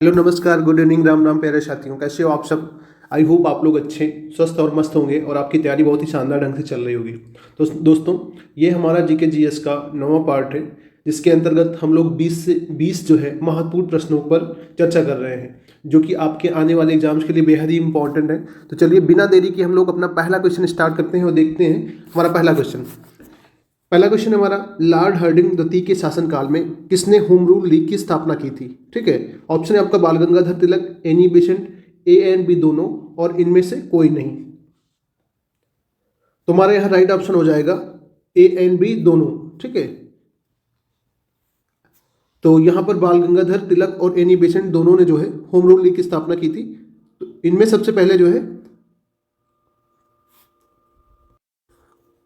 Hello नमस्कार, good evening, Ram Ram प्यारे साथियों, कैसे हो आप सब। आई होप आप लोग अच्छे स्वस्थ और मस्त होंगे और आपकी तैयारी बहुत ही शानदार ढंग से चल रही होगी। तो दोस्तों, ये हमारा जीके जीएस का नवा पार्ट है, जिसके अंतर्गत हम लोग 20 से 20 जो है महत्वपूर्ण प्रश्नों पर चर्चा कर रहे हैं, जो कि आपके आने वाले एग्जाम्स के लिए बेहद ही इंपॉर्टेंट है। तो चलिए बिना देरी के हम लोग अपना पहला क्वेश्चन स्टार्ट करते हैं और देखते हैं हमारा पहला क्वेश्चन हमारा, लॉर्ड हार्डिंग द्वितीय के शासनकाल में किसने होम रूल लीग की स्थापना की थी। ठीक है, ऑप्शन है आपका Bal Gangadhar Tilak, Annie Besant, A and B दोनों, और इनमें से कोई नहीं। तुम्हारा यहां राइट ऑप्शन हो जाएगा ए एंड बी दोनों। ठीक है, तो यहां पर बाल गंगाधर तिलक और एनी बेसेंट दोनों ने जो है होम रूल लीग की स्थापना की थी। तो इनमें सबसे पहले जो है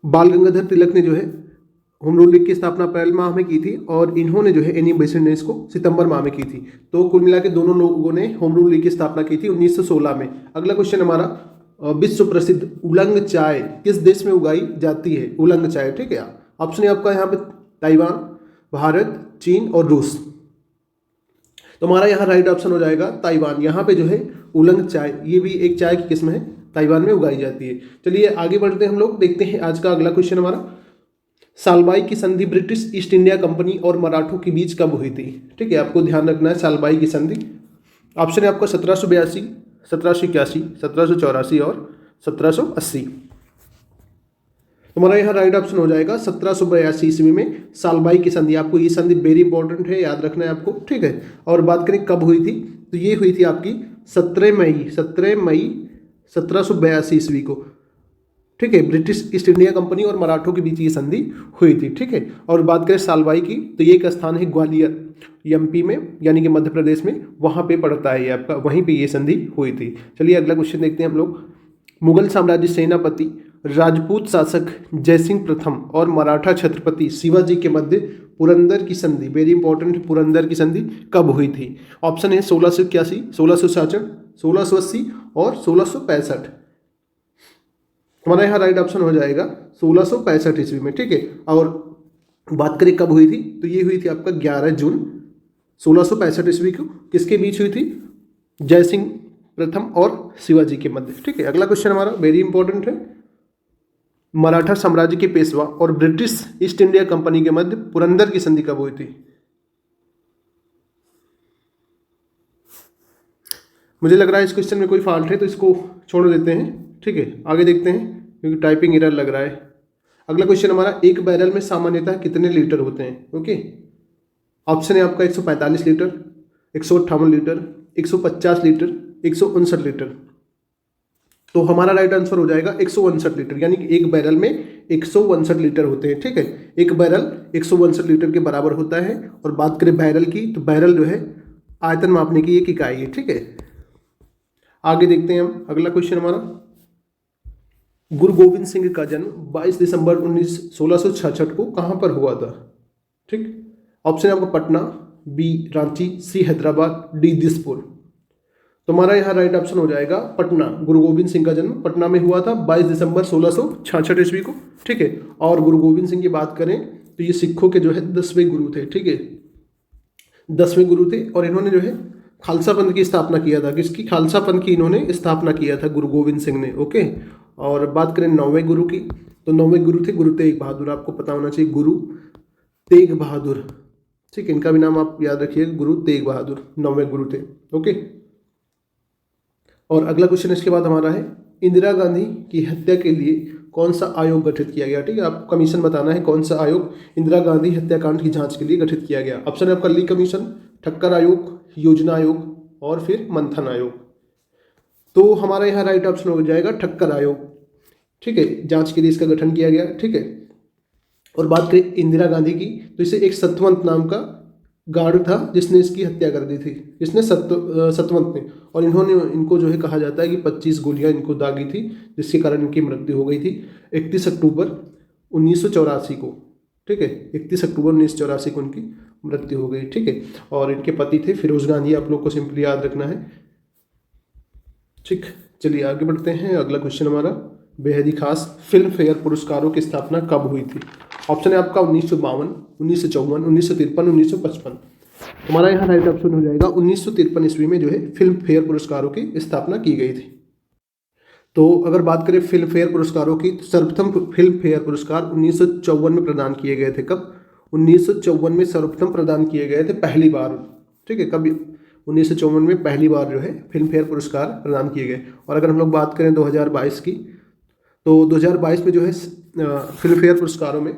बाल गंगाधर तिलक ने जो है होम रूल लीग की स्थापना अप्रैल माह में की थी, और इन्होंने जो है एनी बेसेंट ने इसको सितंबर माह में की थी। तो कुल मिला के दोनों लोगों ने होम रूल लीग की स्थापना की थी 1916 में। अगला क्वेश्चन हमारा, विश्व प्रसिद्ध उलंग चाय किस देश में उगाई जाती है। उलंग चाय, ठीक है, ऑप्शन है आपका यहाँ पे ताइवान, भारत, चीन और रूस। तो हमारा यहाँ राइट ऑप्शन हो जाएगा ताइवान। यहाँ पे जो है उलंग चाय, ये भी एक चाय की किस्म है, ताइवान में उगाई जाती है। चलिए आगे बढ़ते हैं हम लोग, देखते हैं आज का अगला क्वेश्चन हमारा, सालबाई की संधि ब्रिटिश ईस्ट इंडिया कंपनी और मराठों के बीच कब हुई थी। ठीक है, आपको ध्यान रखना है सालबाई की संधि। ऑप्शन है आपका 1782, 1781, 1784 और 1780। तुम्हारा यहाँ राइट ऑप्शन हो जाएगा 1782 ईस्वी में सालबाई की संधि। आपको ये संधि वेरी इंपॉर्टेंट है, याद रखना है आपको। ठीक है, और बात करें कब हुई थी, तो ये हुई थी आपकी 17 मई 1782 ईस्वी को। ठीक है, ब्रिटिश ईस्ट इंडिया कंपनी और मराठों के बीच ये संधि हुई थी। ठीक है, और बात करें सालबाई की, तो ये एक स्थान है ग्वालियर, एमपी में, यानी कि मध्य प्रदेश में, वहाँ पे पड़ता है ये आपका, वहीं पे ये संधि हुई थी। चलिए अगला क्वेश्चन देखते हैं हम लोग, मुगल साम्राज्य सेनापति राजपूत शासक जयसिंह प्रथम और मराठा छत्रपति शिवाजी के मध्य पुरंदर की संधि, वेरी इंपॉर्टेंट है, पुरंदर की संधि कब हुई थी। ऑप्शन है 1681, 1666, 1680 और 1665। हमारा यहाँ राइट ऑप्शन हो जाएगा 1665 ईस्वी में। ठीक है, और बात करें कब हुई थी, तो ये हुई थी आपका 11 जून 1665 ईस्वी को। किसके बीच हुई थी, जयसिंह प्रथम और शिवाजी के मध्य। ठीक है, अगला क्वेश्चन हमारा वेरी इंपॉर्टेंट है, मराठा साम्राज्य के पेशवा और ब्रिटिश ईस्ट इंडिया कंपनी के मध्य पुरंदर की संधि कब हुई थी। मुझे लग रहा है इस क्वेश्चन में कोई फॉल्ट है, तो इसको छोड़ देते हैं। ठीक है, आगे देखते हैं, क्योंकि टाइपिंग एरर लग रहा है। अगला क्वेश्चन हमारा, एक बैरल में सामान्यतः कितने लीटर होते हैं। ओके, ऑप्शन है आपका 145 लीटर, 158 लीटर, 150 लीटर, 159 लीटर। तो हमारा राइट आंसर हो जाएगा 159 लीटर, यानी कि एक बैरल में 159 लीटर होते हैं। ठीक है, एक बैरल 159 लीटर के बराबर होता है। और बात करें बैरल की, तो बैरल जो है आयतन मापने की एक इकाई है। ठीक है, आगे देखते हैं हम, अगला क्वेश्चन हमारा, गुरु गोविंद सिंह का जन्म 22 दिसंबर 1666 को कहाँ पर हुआ था। ठीक, ऑप्शन है आपका पटना, बी रांची, सी हैदराबाद, डी दिसपुर। तो हमारा यहाँ राइट ऑप्शन हो जाएगा पटना। गुरु गोविंद सिंह का जन्म पटना में हुआ था 22 दिसंबर 1666 ईस्वी को। ठीक है, और गुरु गोविंद सिंह की बात करें तो ये सिखों के जो है 10वें गुरु थे। ठीक है, 10वें गुरु थे, और इन्होंने जो है खालसा पंथ की स्थापना किया था। किसकी, खालसा पंथ की इन्होंने स्थापना किया था गुरु गोविंद सिंह ने। ओके, और बात करें 9वें गुरु की, तो 9वें गुरु थे गुरु तेग बहादुर। आपको पता होना चाहिए, गुरु तेग बहादुर। ठीक है, इनका भी नाम आप याद रखिए, गुरु तेग बहादुर 9वें गुरु थे। ओके, और अगला क्वेश्चन इसके बाद हमारा है, इंदिरा गांधी की हत्या के लिए कौन सा आयोग गठित किया गया। ठीक है, आपको कमीशन बताना है, कौन सा आयोग इंदिरा गांधी हत्याकांड की जांच के लिए गठित किया गया। ऑप्शन है आपका ली कमीशन, ठक्कर आयोग, योजना आयोग और फिर मंथन आयोग। तो हमारा यहाँ राइट ऑप्शन हो जाएगा ठक्कर आयोग। ठीक है, जांच के लिए इसका गठन किया गया। ठीक है, और बात करें इंदिरा गांधी की, तो इसे एक सतवंत नाम का गार्ड था जिसने इसकी हत्या कर दी थी। इसने सतवंत ने, और इनको जो है कहा जाता है कि 25 गोलियां इनको दागी थी, जिसके कारण इनकी मृत्यु हो गई थी 31 अक्टूबर 1984 को। ठीक है, 31 अक्टूबर 1984 को इनकी मृत्यु हो गई। ठीक है, और इनके पति थे फिरोज गांधी, आप लोग को सिंपली याद रखना है। ठीक, चलिए आगे बढ़ते हैं। अगला क्वेश्चन हमारा बेहद ही खास, फिल्म फेयर पुरस्कारों की स्थापना कब हुई थी। ऑप्शन है आपका 1952, 1954, 1953, 1955। हमारा यहाँ राइट ऑप्शन हो जाएगा 1953 ईस्वी में जो है फिल्म फेयर पुरस्कारों की स्थापना की गई थी। तो अगर बात करें फिल्म फेयर पुरस्कारों की, तो सर्वप्रथम फिल्म फेयर पुरस्कार 1954 में प्रदान किए गए थे। कब? 1954 में सर्वप्रथम प्रदान किए गए थे, पहली बार। ठीक है, कब? 1954 में पहली बार जो है फिल्म फेयर पुरस्कार प्रदान किए गए। और अगर हम लोग बात करें 2022 की, तो 2022 में जो है फिल्म फेयर पुरस्कारों में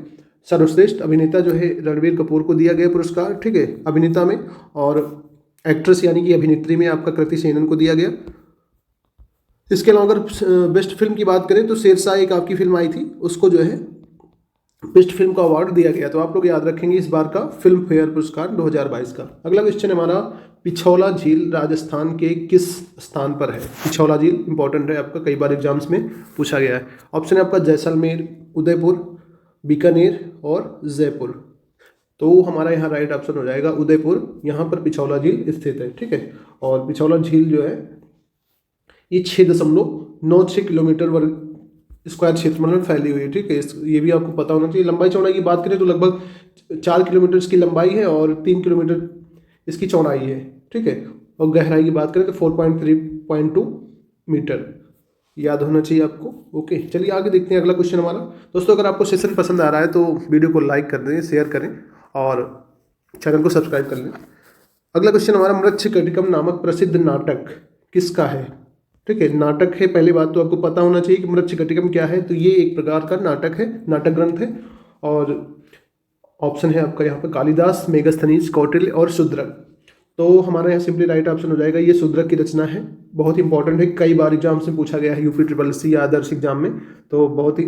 सर्वश्रेष्ठ अभिनेता जो है रणबीर कपूर को दिया गया पुरस्कार। ठीक है, अभिनेता में। और एक्ट्रेस यानी कि अभिनेत्री में आपका कृति सेनन को दिया गया। इसके अलावा अगर बेस्ट फिल्म की बात करें तो शेरशाह एक आपकी फिल्म आई थी, उसको जो है बेस्ट फिल्म का अवार्ड दिया गया। तो आप लोग याद रखेंगे इस बार का फिल्म फेयर पुरस्कार 2022 का। अगला क्वेश्चन हमारा, पिछौला झील राजस्थान के किस स्थान पर है? पिछौला झील इंपॉर्टेंट है आपका, कई बार एग्जाम्स में पूछा गया है। ऑप्शन है आपका जैसलमेर, उदयपुर, बीकानेर और जयपुर। तो हमारा यहाँ राइट ऑप्शन हो जाएगा उदयपुर। यहाँ पर पिछौला झील स्थित है। ठीक है, और पिछौला झील जो है ये 6.96 किलोमीटर वर्ग स्क्वायर क्षेत्रफल में फैली हुई है। ठीक है, ये भी आपको पता होना चाहिए। लंबाई चौड़ाई की बात करें तो लगभग 4 किलोमीटर इसकी लंबाई है और 3 किलोमीटर इसकी चौड़ाई है। ठीक है, और गहराई की बात करें तो 4.3.2 मीटर, याद होना चाहिए आपको। ओके, चलिए आगे देखते हैं अगला क्वेश्चन हमारा। दोस्तों, अगर आपको सेशन पसंद आ रहा है तो वीडियो को लाइक कर दें, शेयर करें और चैनल को सब्सक्राइब कर लें। अगला क्वेश्चन हमारा, मृच्छकटिकम नामक प्रसिद्ध नाटक किसका है? ठीक है, नाटक है। पहली बात तो आपको पता होना चाहिए कि मृच्छकटिकम क्या है। तो ये एक प्रकार का नाटक है, नाटक ग्रंथ है। और ऑप्शन है आपका यहाँ पर कालिदास, मेगस्थनीज, कौटिल्य और शूद्रक। तो हमारा यहाँ सिंपली राइट ऑप्शन हो जाएगा, ये शूद्रक की रचना है। बहुत इंपॉर्टेंट है, कई बार एग्जाम से पूछा गया है, यूपी ट्रिपल या आदर्श एग्जाम में। तो बहुत ही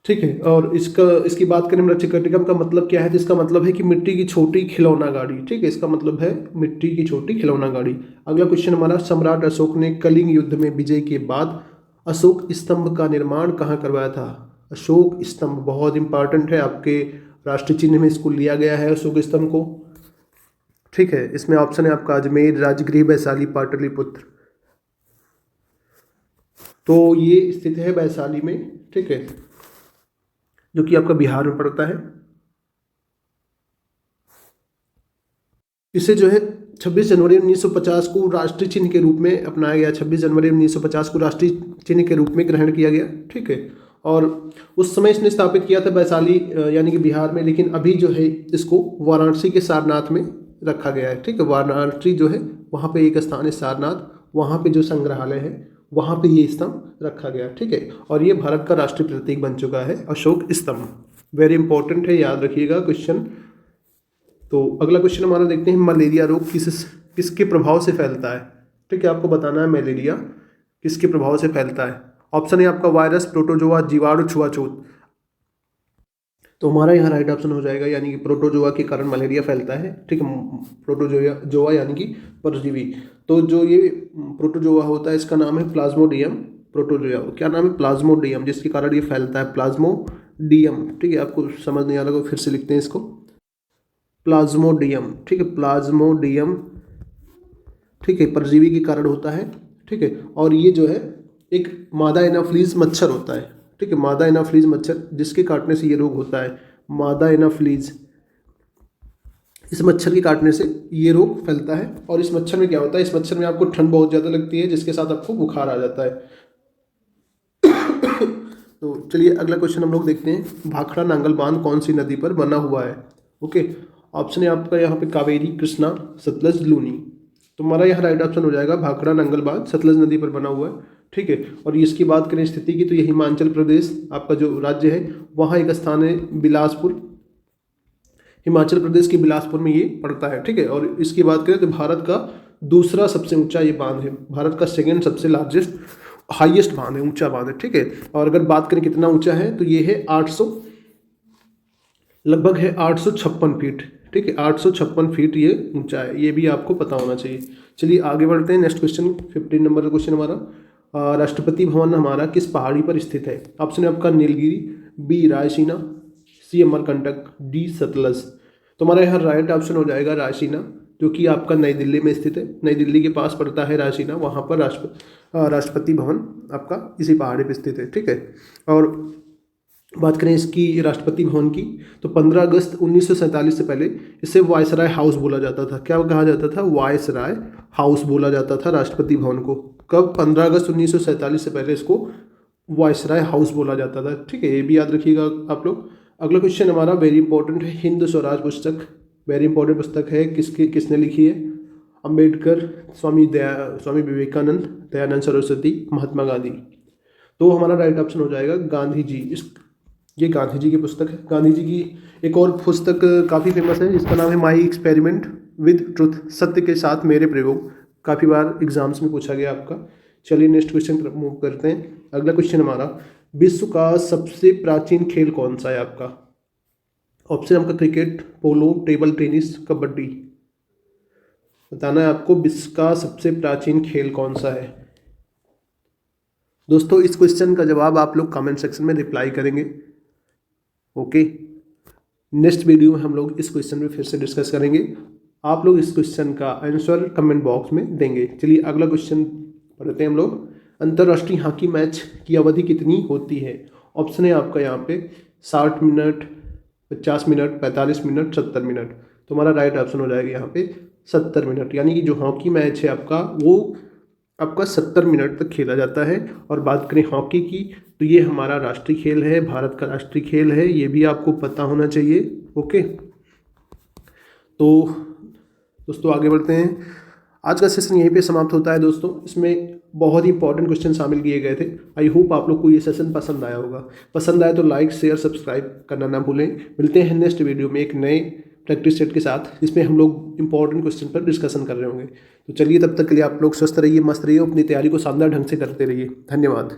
ठीक है। और इसकी बात करें मृच्छकटिकम का मतलब क्या है, तो इसका मतलब है कि मिट्टी की छोटी खिलौना गाड़ी। ठीक है, इसका मतलब है मिट्टी की छोटी खिलौना गाड़ी। अगला क्वेश्चन हमारा, सम्राट अशोक ने कलिंग युद्ध में विजय के बाद अशोक स्तंभ का निर्माण कहाँ करवाया था? अशोक स्तंभ बहुत इंपॉर्टेंट है, आपके राष्ट्रीय चिन्ह में इसको लिया गया है अशोक स्तंभ को। ठीक है, इसमें ऑप्शन है आपका अजमेर, राजगृह, वैशाली, पाटलिपुत्र। तो ये स्थित है वैशाली में। ठीक है, जो कि आपका बिहार में पड़ता है। इसे जो है 26 जनवरी 1950 को राष्ट्रीय चिन्ह के रूप में अपनाया गया। 26 जनवरी 1950 को राष्ट्रीय चिन्ह के रूप में ग्रहण किया गया। ठीक है, और उस समय इसने स्थापित किया था वैशाली यानी कि बिहार में, लेकिन अभी जो है इसको वाराणसी के सारनाथ में रखा गया है। ठीक है, वाराणसी जो है वहाँ पे एक स्थान है सारनाथ, वहाँ पे जो संग्रहालय है वहाँ पे ये स्तंभ रखा गया। ठीक है, और ये भारत का राष्ट्रीय प्रतीक बन चुका है अशोक स्तंभ। वेरी इंपॉर्टेंट है, याद रखिएगा क्वेश्चन। तो अगला क्वेश्चन हमारा देखते हैं, मलेरिया रोग किसके प्रभाव से फैलता है? ठीक है, आपको बताना है मलेरिया किसके प्रभाव से फैलता है। ऑप्शन है आपका वायरस, प्रोटोजोआ, जीवाणु, छुआछूत। तो हमारा यहाँ राइट ऑप्शन हो जाएगा, यानी कि प्रोटोजोआ के कारण मलेरिया फैलता है। ठीक है, प्रोटोजोआ यानी कि परजीवी। तो जो ये प्रोटोजोआ होता है इसका नाम है प्लाज्मोडियम प्रोटोजोआ। क्या नाम है? प्लाज्मोडियम, जिसके कारण ये फैलता है, प्लाज्मोडियम। ठीक है, आपको समझ नहीं आ रहा तो फिर से लिखते हैं इसको, प्लाज्मोडियम। ठीक है, प्लाज्मोडियम। ठीक है, परजीवी के कारण होता है। ठीक है, और ये जो है एक मादा एनाफ्लीज मच्छर होता है। ठीक है, मादा एनाफ्लीज मच्छर, जिसके काटने से ये रोग होता है, मादा एनाफ्लीज। इस मच्छर के काटने से ये रोग फैलता है। और इस मच्छर में क्या होता है, इस मच्छर में आपको ठंड बहुत ज़्यादा लगती है, जिसके साथ आपको बुखार आ जाता है। तो चलिए अगला क्वेश्चन हम लोग देखते हैं, भाखड़ा नांगल बांध कौन सी नदी पर बना हुआ है? ओके, ऑप्शन है आपका यहाँ पे कावेरी, कृष्णा, सतलज, लूनी। तो हमारा यहाँ राइट ऑप्शन हो जाएगा भाखड़ा नांगल बांध सतलज नदी पर बना हुआ है। ठीक है, और इसकी बात करें स्थिति की, तो ये हिमाचल प्रदेश आपका जो राज्य है वहाँ एक स्थान है बिलासपुर, हिमाचल प्रदेश के बिलासपुर में ये पड़ता है। ठीक है, और इसकी बात करें तो भारत का दूसरा सबसे ऊंचा ये बांध है, भारत का सेकेंड सबसे लार्जेस्ट हाईएस्ट बांध है, ऊंचा बांध है। ठीक है, और अगर बात करें कितना ऊंचा है तो ये है 800, लगभग है 856 फीट। ठीक है, 856 फीट ये ऊंचा है, ये भी आपको पता होना चाहिए। चलिए आगे बढ़ते हैं, नेक्स्ट क्वेश्चन 15 नंबर का क्वेश्चन हमारा, राष्ट्रपति भवन हमारा किस पहाड़ी पर स्थित है? ऑप्शन है आपका नीलगिरी, बी रायसीना, सी अमरकंटक, डी सतलज। तो हमारा यहाँ राइट ऑप्शन हो जाएगा रायसीना, जो कि आपका नई दिल्ली में स्थित है। नई दिल्ली के पास पड़ता है रायसीना, वहाँ पर राष्ट्रपति भवन आपका इसी पहाड़ी पर स्थित है। ठीक है, और बात करें इसकी राष्ट्रपति भवन की, तो 15 अगस्त 1947 से पहले इसे वायसराय हाउस बोला जाता था। क्या कहा जाता था? वायसराय हाउस बोला जाता था राष्ट्रपति भवन को। कब? 15 अगस्त 1947 से पहले इसको वायसराय हाउस बोला जाता था। ठीक है, ये भी याद रखिएगा आप लोग। अगला क्वेश्चन हमारा वेरी इंपॉर्टेंट है, हिंद स्वराज पुस्तक। वेरी इंपॉर्टेंट पुस्तक है, किसने लिखी है? अंबेडकर, स्वामी विवेकानंद, दयानंद सरस्वती, महात्मा गांधी। तो हमारा राइट ऑप्शन हो जाएगा गांधी जी। ये गांधी जी की पुस्तक है। गांधी जी की एक और पुस्तक काफ़ी फेमस है जिसका नाम है माई एक्सपेरिमेंट विद ट्रुथ, सत्य के साथ मेरे प्रयोग। काफ़ी बार एग्जाम्स में पूछा गया आपका। चलिए नेक्स्ट क्वेश्चन पर मूव करते हैं। अगला क्वेश्चन हमारा, विश्व का सबसे प्राचीन खेल कौन सा है आपका? ऑप्शन आपका क्रिकेट, पोलो, टेबल टेनिस, कबड्डी। बताना है आपको विश्व का सबसे प्राचीन खेल कौन सा है। दोस्तों इस क्वेश्चन का जवाब आप लोग कमेंट सेक्शन में रिप्लाई करेंगे। ओके, नेक्स्ट वीडियो में हम लोग इस क्वेश्चन में फिर से डिस्कस करेंगे। आप लोग इस क्वेश्चन का आंसर कमेंट बॉक्स में देंगे। चलिए अगला क्वेश्चन पढ़ते हैं हम लोग। अंतर्राष्ट्रीय हॉकी मैच की अवधि कितनी होती है? ऑप्शन है आपका यहाँ पे 60 मिनट, 50 मिनट, 45 मिनट, 70 मिनट। तो हमारा राइट ऑप्शन हो जाएगा यहाँ पे 70 मिनट। यानी कि जो हॉकी मैच है आपका वो आपका 70 मिनट तक खेला जाता है। और बात करें हॉकी की, तो ये हमारा राष्ट्रीय खेल है, भारत का राष्ट्रीय खेल है, ये भी आपको पता होना चाहिए। ओके, तो दोस्तों आगे बढ़ते हैं। आज का सेशन यहीं पे समाप्त होता है दोस्तों। इसमें बहुत ही इंपॉर्टेंट क्वेश्चन शामिल किए गए थे। आई होप आप लोग को ये सेशन पसंद आया होगा। पसंद आए तो लाइक, शेयर, सब्सक्राइब करना ना भूलें। मिलते हैं नेक्स्ट वीडियो में एक नए प्रैक्टिस सेट के साथ, जिसमें हम लोग इंपॉर्टेंट क्वेश्चन पर डिस्कशन कर रहे होंगे। तो चलिए तब तक के लिए आप लोग स्वस्थ रहिए, मस्त रहिए, अपनी तैयारी को शानदार ढंग से करते रहिए। धन्यवाद।